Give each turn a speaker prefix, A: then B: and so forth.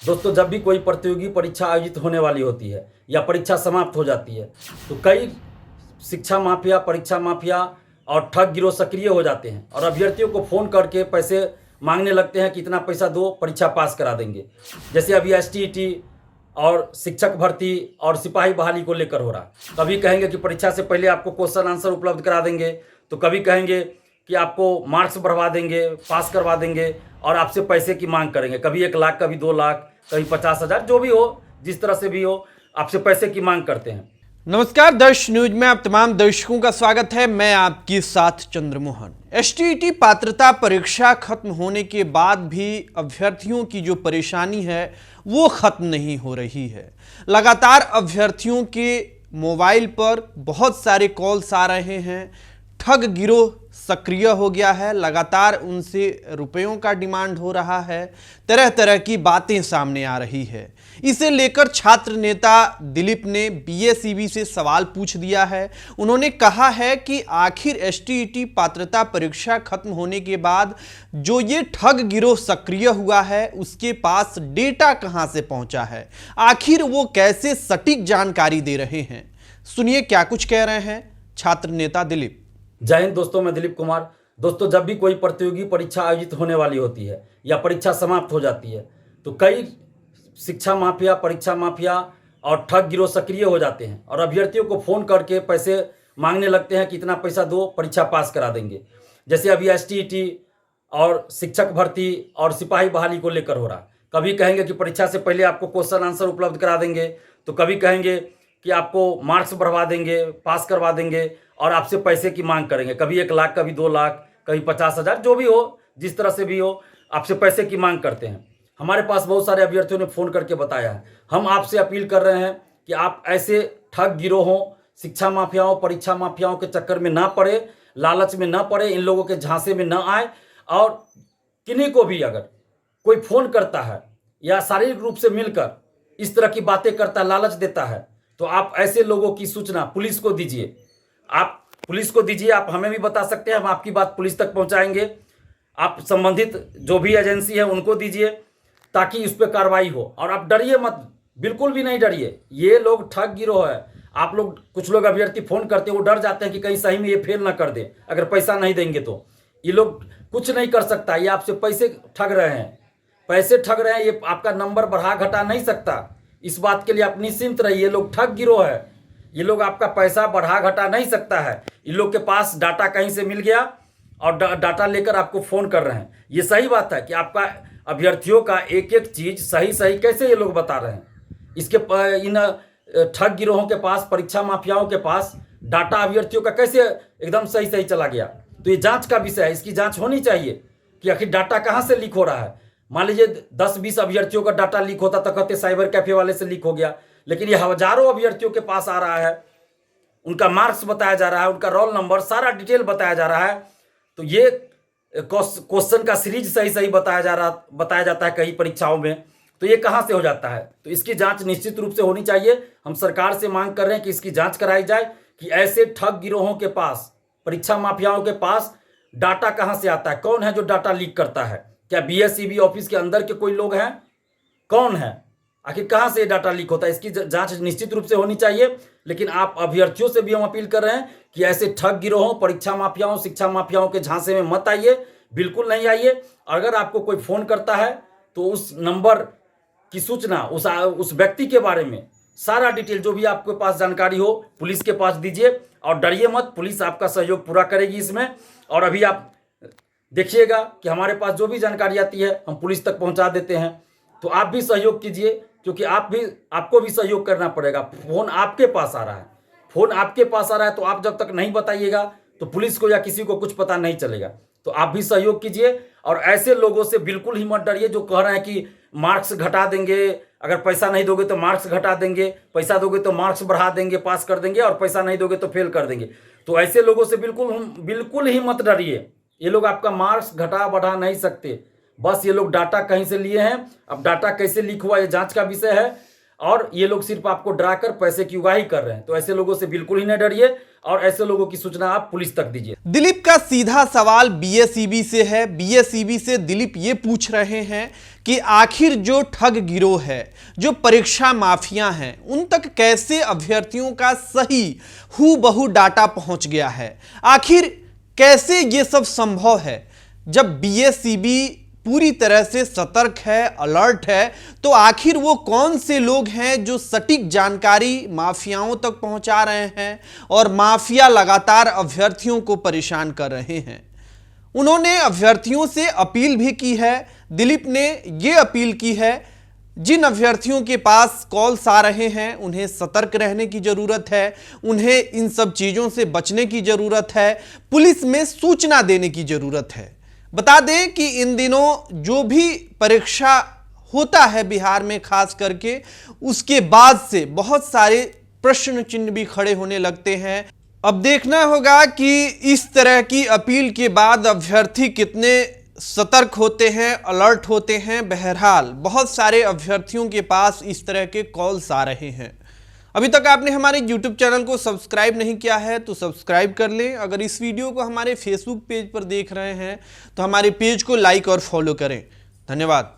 A: दोस्तों, जब भी कोई प्रतियोगी परीक्षा आयोजित होने वाली होती है या परीक्षा समाप्त हो जाती है तो कई शिक्षा माफिया, परीक्षा माफिया और ठग गिरोह सक्रिय हो जाते हैं और अभ्यर्थियों को फ़ोन करके पैसे मांगने लगते हैं कि इतना पैसा दो, परीक्षा पास करा देंगे। जैसे अभी एसटीईटी और शिक्षक भर्ती और सिपाही बहाली को लेकर हो रहा। कभी कहेंगे कि परीक्षा से पहले आपको क्वेश्चन आंसर उपलब्ध करा देंगे, तो कभी कहेंगे कि आपको मार्क्स बढ़वा देंगे, पास करवा देंगे और आपसे पैसे की मांग करेंगे। कभी 1 लाख, कभी 2 लाख, कभी 50,000, जो भी हो, जिस तरह से भी हो, आपसे पैसे की मांग करते हैं।
B: नमस्कार, दर्श न्यूज में आप तमाम दर्शकों का स्वागत है। मैं आपके साथ चंद्रमोहन। एसटीईटी पात्रता परीक्षा खत्म होने के बाद भी अभ्यर्थियों की जो परेशानी है वो खत्म नहीं हो रही है। लगातार अभ्यर्थियों के मोबाइल पर बहुत सारे कॉल्स आ रहे हैं। ठग गिरोह सक्रिय हो गया है, लगातार उनसे रुपयों का डिमांड हो रहा है, तरह तरह की बातें सामने आ रही है। इसे लेकर छात्र नेता दिलीप ने बीएसईबी से सवाल पूछ दिया है। उन्होंने कहा है कि आखिर एसटीईटी पात्रता परीक्षा खत्म होने के बाद जो ये ठग गिरोह सक्रिय हुआ है उसके पास डेटा कहां से पहुंचा है, आखिर वो कैसे सटीक जानकारी दे रहे हैं। सुनिए क्या कुछ कह रहे हैं छात्र नेता दिलीप।
A: जय हिंद दोस्तों, मैं दिलीप कुमार। दोस्तों, जब भी कोई प्रतियोगी परीक्षा आयोजित होने वाली होती है या परीक्षा समाप्त हो जाती है तो कई शिक्षा माफिया, परीक्षा माफिया और ठग गिरोह सक्रिय हो जाते हैं और अभ्यर्थियों को फ़ोन करके पैसे मांगने लगते हैं कि इतना पैसा दो, परीक्षा पास करा देंगे। जैसे अभी एसटीईटी और शिक्षक भर्ती और सिपाही बहाली को लेकर हो रहा। कभी कहेंगे कि परीक्षा से पहले आपको क्वेश्चन आंसर उपलब्ध करा देंगे, तो कभी कहेंगे कि आपको मार्क्स बढ़वा देंगे, पास करवा देंगे और आपसे पैसे की मांग करेंगे। कभी 1 लाख, कभी 2 लाख, कभी 50,000, जो भी हो, जिस तरह से भी हो, आपसे पैसे की मांग करते हैं। हमारे पास बहुत सारे अभ्यर्थियों ने फ़ोन करके बताया है। हम आपसे अपील कर रहे हैं कि आप ऐसे ठग गिरोहों, शिक्षा माफियाओं, परीक्षा माफियाओं के चक्कर में ना पड़े, लालच में ना पड़े, इन लोगों के झांसे में ना आए। और किन्हीं को भी अगर कोई फ़ोन करता है या शारीरिक रूप से मिलकर इस तरह की बातें करता है, लालच देता है, तो आप ऐसे लोगों की सूचना पुलिस को दीजिए। आप पुलिस को दीजिए, आप हमें भी बता सकते हैं, हम आपकी बात पुलिस तक पहुंचाएंगे। आप संबंधित जो भी एजेंसी है उनको दीजिए ताकि इस पर कार्रवाई हो। और आप डरिए मत, बिल्कुल भी नहीं डरिए। ये लोग ठग गिरोह है। आप लोग, कुछ लोग अभ्यर्थी फ़ोन करते हैं, वो डर जाते हैं कि कहीं सही में ये फेल ना कर दे अगर पैसा नहीं देंगे तो। ये लोग कुछ नहीं कर सकता, ये आपसे पैसे ठग रहे हैं, पैसे ठग रहे हैं। ये आपका नंबर बढ़ा घटा नहीं सकता, इस बात के लिए आप निश्चिंत रहिए। ये लोग ठग गिरोह है, ये लोग आपका पैसा बढ़ा घटा नहीं सकता है। इन लोग के पास डाटा कहीं से मिल गया और डाटा लेकर आपको फ़ोन कर रहे हैं। ये सही बात है कि आपका अभ्यर्थियों का एक एक चीज़ सही सही कैसे ये लोग बता रहे हैं। इसके इन ठग गिरोहों के पास, परीक्षा माफियाओं के पास डाटा अभ्यर्थियों का कैसे एकदम सही सही चला गया। तो ये जांच का विषय है, इसकी जांच होनी चाहिए कि आखिर डाटा कहाँ से लीक हो रहा है। मान लीजिए 10-20 अभ्यर्थियों का डाटा लीक होता तो कहते साइबर कैफे वाले से लीक हो गया, लेकिन ये हजारों अभ्यर्थियों के पास आ रहा है। उनका मार्क्स बताया जा रहा है, उनका रोल नंबर, सारा डिटेल बताया जा रहा है। तो ये क्वेश्चन का सीरीज सही सही बताया जाता है कई परीक्षाओं में। तो ये कहाँ से हो जाता है? तो इसकी जांच निश्चित रूप से होनी चाहिए। हम सरकार से मांग कर रहे हैं कि इसकी जांच कराई जाए कि ऐसे ठग गिरोहों के पास, परीक्षा माफियाओं के पास डाटा कहाँ से आता है, कौन है जो डाटा लीक करता है। क्या बीएसईबी ऑफिस के अंदर के कोई लोग हैं? कौन है? आखिर कहाँ से ये डाटा लीक होता है? इसकी जांच निश्चित रूप से होनी चाहिए। लेकिन आप अभ्यर्थियों से भी हम अपील कर रहे हैं कि ऐसे ठग गिरोहों, परीक्षा माफियाओं, शिक्षा माफियाओं के झांसे में मत आइए, बिल्कुल नहीं आइए। अगर आपको कोई फ़ोन करता है तो उस नंबर की सूचना, उस व्यक्ति के बारे में सारा डिटेल, जो भी आपके पास जानकारी हो, पुलिस के पास दीजिए। और डरिए मत, पुलिस आपका सहयोग पूरा करेगी इसमें। और अभी आप देखिएगा कि हमारे पास जो भी जानकारी आती है हम पुलिस तक पहुंचा देते हैं। तो आप भी सहयोग कीजिए, क्योंकि आपको भी सहयोग करना पड़ेगा। फ़ोन आपके पास आ रहा है, फ़ोन आपके पास आ रहा है, तो आप जब तक नहीं बताइएगा तो पुलिस को या किसी को कुछ पता नहीं चलेगा। तो आप भी सहयोग कीजिए और ऐसे लोगों से बिल्कुल ही मत डरिए जो कह रहे हैं कि मार्क्स घटा देंगे, अगर पैसा नहीं दोगे तो मार्क्स घटा देंगे, पैसा दोगे तो मार्क्स बढ़ा देंगे, पास कर देंगे, और पैसा नहीं दोगे तो फेल कर देंगे। तो ऐसे लोगों से बिल्कुल ही मत डरिए। ये लोग आपका मार्क्स घटा बढ़ा नहीं सकते। बस ये लोग डाटा कहीं से लिए हैं। अब डाटा कैसे लीक हुआ ये जांच का विषय है, और ये लोग सिर्फ आपको डराकर पैसे की उगाही कर रहे हैं। तो ऐसे लोगों से बिल्कुल ही नहीं डरिए। और ऐसे लोगों की सूचना आप पुलिस तक दीजिए।
B: दिलीप का सीधा सवाल बीएसईबी से है। बीएसईबी से दिलीप ये पूछ रहे हैं कि आखिर जो ठग गिरोह है, जो परीक्षा माफिया हैं, उन तक कैसे अभ्यर्थियों का सही हूबहू डाटा पहुंच गया है। आखिर कैसे ये सब संभव है। जब बीएसईबी पूरी तरह से सतर्क है, अलर्ट है, तो आखिर वो कौन से लोग हैं जो सटीक जानकारी माफियाओं तक पहुंचा रहे हैं और माफिया लगातार अभ्यर्थियों को परेशान कर रहे हैं। उन्होंने अभ्यर्थियों से अपील भी की है। दिलीप ने ये अपील की है, जिन अभ्यर्थियों के पास कॉल्स आ रहे हैं उन्हें सतर्क रहने की जरूरत है, उन्हें इन सब चीजों से बचने की जरूरत है, पुलिस में सूचना देने की जरूरत है। बता दें कि इन दिनों जो भी परीक्षा होता है बिहार में खास करके, उसके बाद से बहुत सारे प्रश्न चिन्ह भी खड़े होने लगते हैं। अब देखना होगा कि इस तरह की अपील के बाद अभ्यर्थी कितने सतर्क होते हैं, अलर्ट होते हैं। बहरहाल बहुत सारे अभ्यर्थियों के पास इस तरह के कॉल्स आ रहे हैं। अभी तक आपने हमारे YouTube चैनल को सब्सक्राइब नहीं किया है तो सब्सक्राइब कर लें। अगर इस वीडियो को हमारे Facebook पेज पर देख रहे हैं तो हमारे पेज को लाइक और फॉलो करें। धन्यवाद।